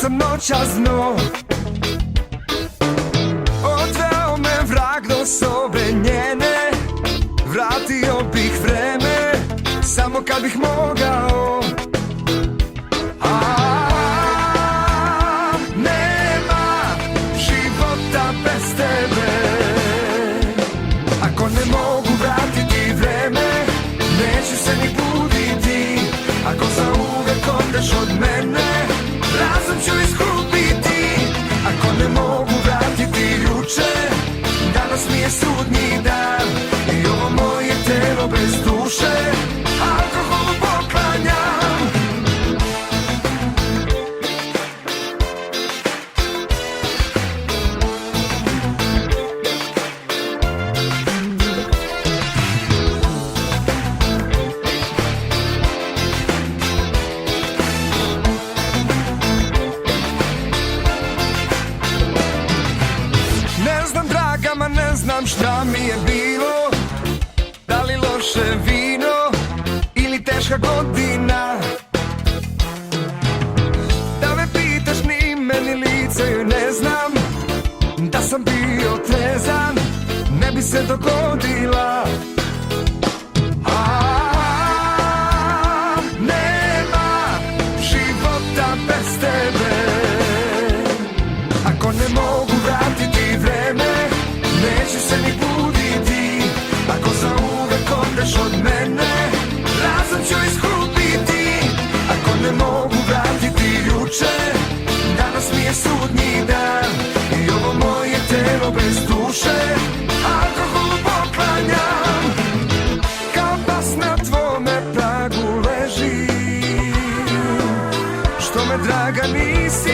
sam noćas dno. Odveo me vrag do sobe njene, vratio bih vreme samo kad bih mogao. Nema života bez tebe. Ako ne mogu vratiti vreme, neću se ni buditi. Ako zauvek odeš od mene, razum ću izgubiti. Ako ne mogu vratiti juče, danas mi je sudnji dan. I ovo moje telo bez duše alkoholu poklanjam. Ne znam draga, ma ne znam šta mi je bilo. Da li loše vino ili teška godina. Da me pitaš ni ime ni lice, ne znam. Da sam bio trezan, ne bi se dogodila. Nema života bez tebe. Ako ne mogu vratiti vreme, neću se ni buditi. Ako zauvek odeš od mene, razum ću izgubiti. Ako ne mogu vratiti juče, danas mi je sudnji dan. I ovo moje telo bez duše alkoholu poklanjam. Kao pas na tvome pragu leži, što me draga nisi.